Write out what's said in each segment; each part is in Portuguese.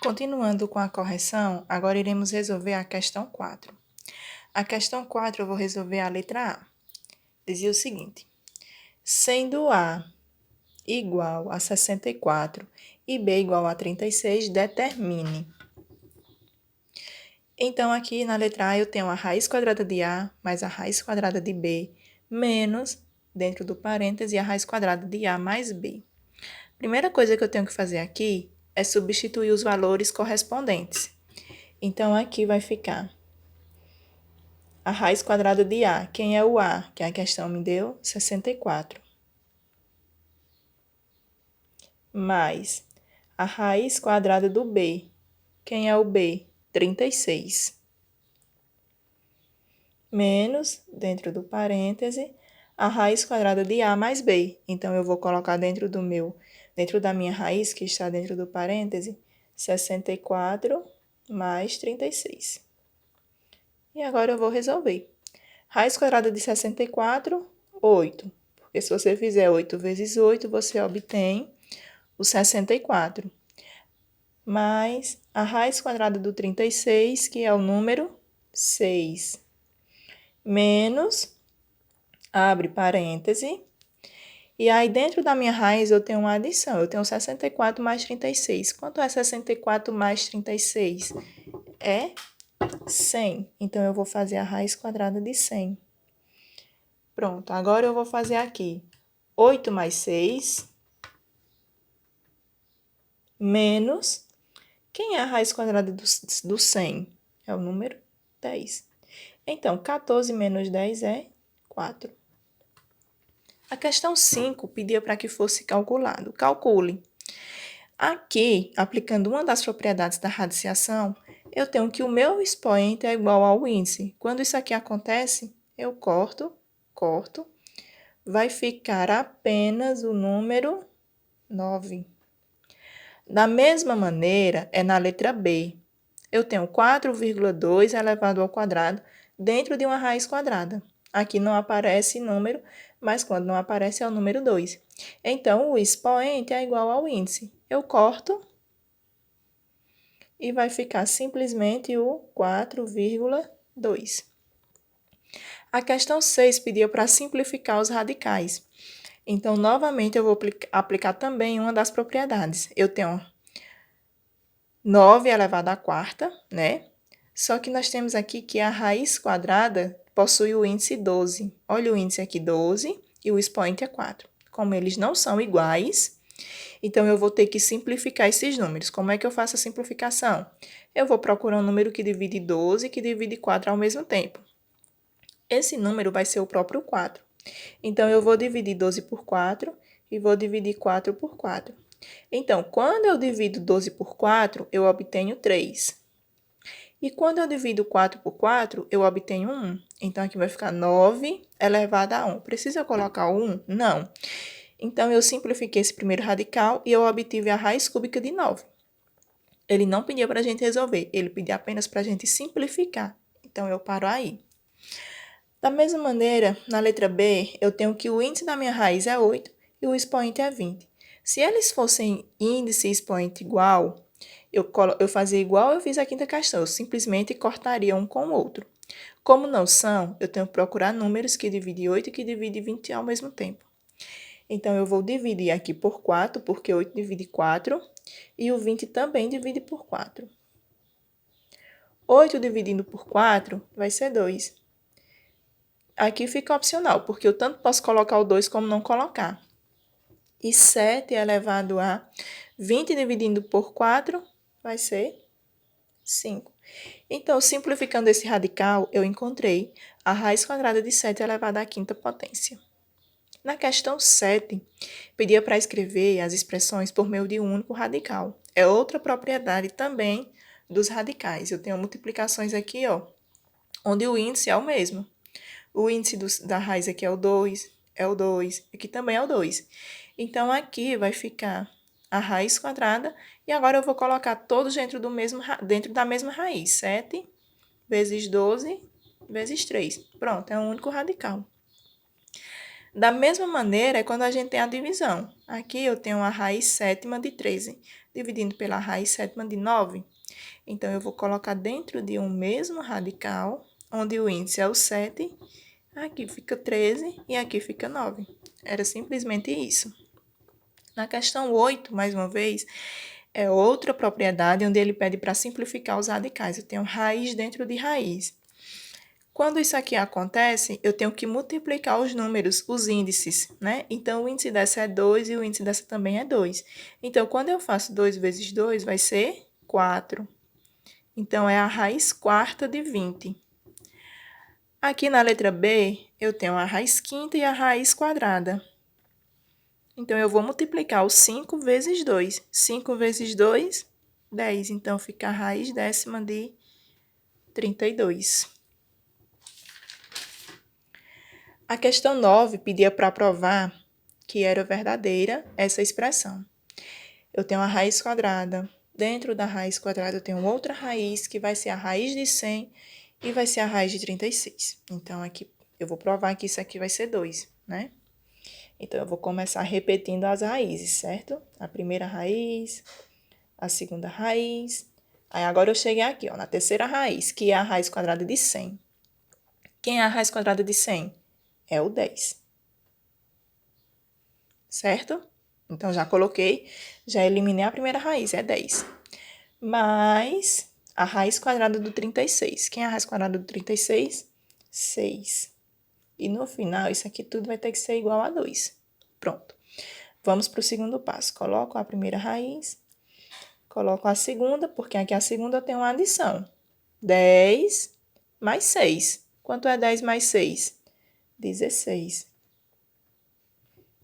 Continuando com a correção, agora iremos resolver a questão 4. A questão 4 eu vou resolver a letra A. Dizia o seguinte: sendo A igual a 64 e B igual a 36, determine. Então, aqui na letra A eu tenho a raiz quadrada de A mais a raiz quadrada de B menos, dentro do parêntese, a raiz quadrada de A mais B. Primeira coisa que eu tenho que fazer aqui é substituir os valores correspondentes. Então, aqui vai ficar a raiz quadrada de A. Quem é o A? Que a questão me deu 64. Mais a raiz quadrada do B. Quem é o B? 36. Menos, dentro do parêntese, a raiz quadrada de A mais B. Então, eu vou colocar dentro da minha raiz, que está dentro do parêntese, 64 mais 36. E agora eu vou resolver. Raiz quadrada de 64, 8. Porque se você fizer 8 vezes 8, você obtém o 64. Mais a raiz quadrada do 36, que é o número 6. Menos, abre parêntese. E aí, dentro da minha raiz, eu tenho uma adição. Eu tenho 64 mais 36. Quanto é 64 mais 36? É 100. Então, eu vou fazer a raiz quadrada de 100. Pronto, agora eu vou fazer aqui 8 mais 6 menos... Quem é a raiz quadrada do 100? É o número 10. Então, 14 menos 10 é 4. A questão 5 pedia para que fosse calculado. Calcule. Aqui, aplicando uma das propriedades da radiciação, eu tenho que o meu expoente é igual ao índice. Quando isso aqui acontece, eu corto, vai ficar apenas o número 9. Da mesma maneira, é na letra B. Eu tenho 4,2 elevado ao quadrado dentro de uma raiz quadrada. Aqui não aparece número, mas quando não aparece é o número 2. Então, o expoente é igual ao índice. Eu corto e vai ficar simplesmente o 4,2. A questão 6 pediu para simplificar os radicais. Então, novamente, eu vou aplicar também uma das propriedades. Eu tenho 9 elevado à quarta, né? Só que nós temos aqui que a raiz quadrada possui o índice 12. Olha o índice aqui, 12, e o expoente é 4. Como eles não são iguais, então eu vou ter que simplificar esses números. Como é que eu faço a simplificação? Eu vou procurar um número que divide 12 e que divide 4 ao mesmo tempo. Esse número vai ser o próprio 4. Então, eu vou dividir 12 por 4 e vou dividir 4 por 4. Então, quando eu divido 12 por 4, eu obtenho 3. E quando eu divido 4 por 4, eu obtenho 1. Então, aqui vai ficar 9 elevado a 1. Precisa colocar o 1? Não. Então, eu simplifiquei esse primeiro radical e eu obtive a raiz cúbica de 9. Ele não pedia para a gente resolver, ele pedia apenas para a gente simplificar. Então, eu paro aí. Da mesma maneira, na letra B, eu tenho que o índice da minha raiz é 8 e o expoente é 20. Se eles fossem índice e expoente igual, eu fazia igual eu fiz a quinta questão, eu simplesmente cortaria um com o outro. Como não são, eu tenho que procurar números que dividem 8 e que dividem 20 ao mesmo tempo. Então, eu vou dividir aqui por 4, porque 8 divide 4, e o 20 também divide por 4. 8 dividindo por 4 vai ser 2. Aqui fica opcional, porque eu tanto posso colocar o 2 como não colocar. E 7 elevado a 20 dividindo por 4 vai ser 5. Então, simplificando esse radical, eu encontrei a raiz quadrada de 7 elevado à quinta potência. Na questão 7, pedia para escrever as expressões por meio de um único radical. É outra propriedade também dos radicais. Eu tenho multiplicações aqui, ó, onde o índice é o mesmo. O índice da raiz aqui é o 2, aqui também é o 2. Então, aqui vai ficar a raiz quadrada, e agora eu vou colocar todos dentro da mesma raiz. 7 vezes 12 vezes 3. Pronto, é um único radical. Da mesma maneira, é quando a gente tem a divisão. Aqui eu tenho a raiz sétima de 13. dividindo pela raiz sétima de 9. Então, eu vou colocar dentro de um mesmo radical, onde o índice é o 7, aqui fica 13 e aqui fica 9. Era simplesmente isso. Na questão 8, mais uma vez, é outra propriedade onde ele pede para simplificar os radicais. Eu tenho raiz dentro de raiz. Quando isso aqui acontece, eu tenho que multiplicar os números, os índices, né? Então, o índice dessa é 2 e o índice dessa também é 2. Então, quando eu faço 2 vezes 2, vai ser 4. Então, é a raiz quarta de 20. Aqui na letra B, eu tenho a raiz quinta e a raiz quadrada. Então, eu vou multiplicar o 5 vezes 2. 5 vezes 2, 10. Então, fica a raiz décima de 32. A questão 9 pedia para provar que era verdadeira essa expressão. Eu tenho a raiz quadrada. Dentro da raiz quadrada, eu tenho outra raiz, que vai ser a raiz de 100 e vai ser a raiz de 36. Então, aqui eu vou provar que isso aqui vai ser 2, né? Então, eu vou começar repetindo as raízes, certo? A primeira raiz, a segunda raiz. Aí, agora eu cheguei aqui, ó, na terceira raiz, que é a raiz quadrada de 100. Quem é a raiz quadrada de 100? É o 10. Certo? Então, já coloquei, já eliminei a primeira raiz, é 10. Mais a raiz quadrada do 36. Quem é a raiz quadrada do 36? 6. E no final, isso aqui tudo vai ter que ser igual a 2. Pronto. Vamos para o segundo passo. Coloco a primeira raiz, coloco a segunda, porque aqui a segunda eu tenho uma adição. 10 mais 6. Quanto é 10 mais 6? 16.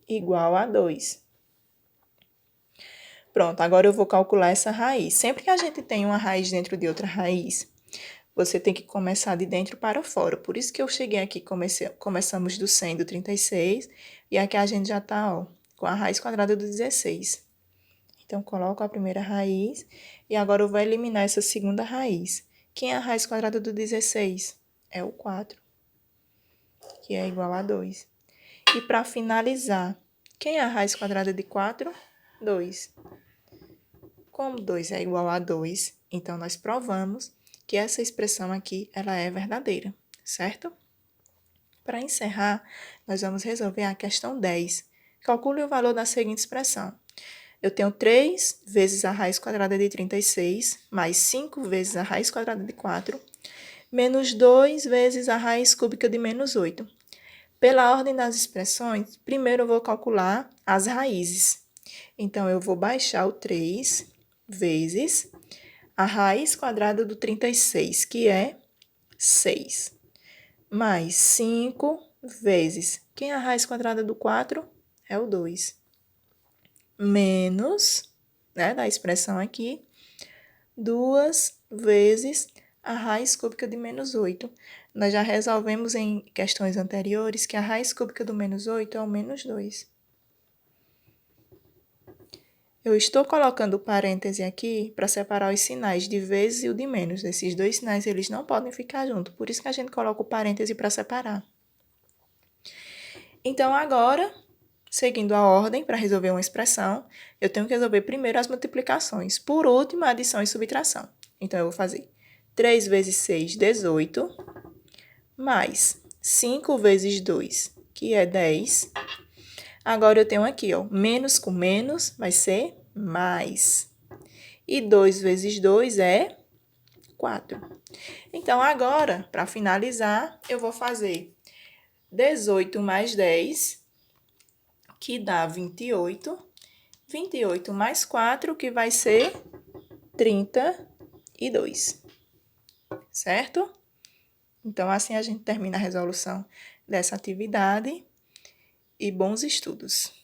Igual a 2. Pronto, agora eu vou calcular essa raiz. Sempre que a gente tem uma raiz dentro de outra raiz, você tem que começar de dentro para fora. Por isso que eu cheguei aqui, começamos do 100, do 36, e aqui a gente já está, ó, com a raiz quadrada do 16. Então, coloco a primeira raiz, e agora eu vou eliminar essa segunda raiz. Quem é a raiz quadrada do 16? É o 4, que é igual a 2. E para finalizar, quem é a raiz quadrada de 4? 2. Como 2 é igual a 2, então nós provamos que essa expressão aqui, ela é verdadeira, certo? Para encerrar, nós vamos resolver a questão 10. Calcule o valor da seguinte expressão. Eu tenho 3 vezes a raiz quadrada de 36, mais 5 vezes a raiz quadrada de 4, menos 2 vezes a raiz cúbica de menos 8. Pela ordem das expressões, primeiro eu vou calcular as raízes. Então, eu vou baixar o 3 vezes a raiz quadrada do 36, que é 6, mais 5 vezes, quem é a raiz quadrada do 4? É o 2, menos, né, da expressão aqui, 2 vezes a raiz cúbica de menos 8. Nós já resolvemos em questões anteriores que a raiz cúbica do menos 8 é o menos 2. Eu estou colocando parêntese aqui para separar os sinais de vezes e o de menos. Esses dois sinais, eles não podem ficar juntos. Por isso que a gente coloca o parêntese para separar. Então, agora, seguindo a ordem para resolver uma expressão, eu tenho que resolver primeiro as multiplicações. Por último, a adição e subtração. Então, eu vou fazer 3 vezes 6, 18, mais 5 vezes 2, que é 10. Agora, eu tenho aqui, ó, menos com menos vai ser mais. E 2 vezes 2 é 4. Então, agora, para finalizar, eu vou fazer 18 mais 10, que dá 28. 28 mais 4, que vai ser 32. Certo? Então, assim a gente termina a resolução dessa atividade. E bons estudos!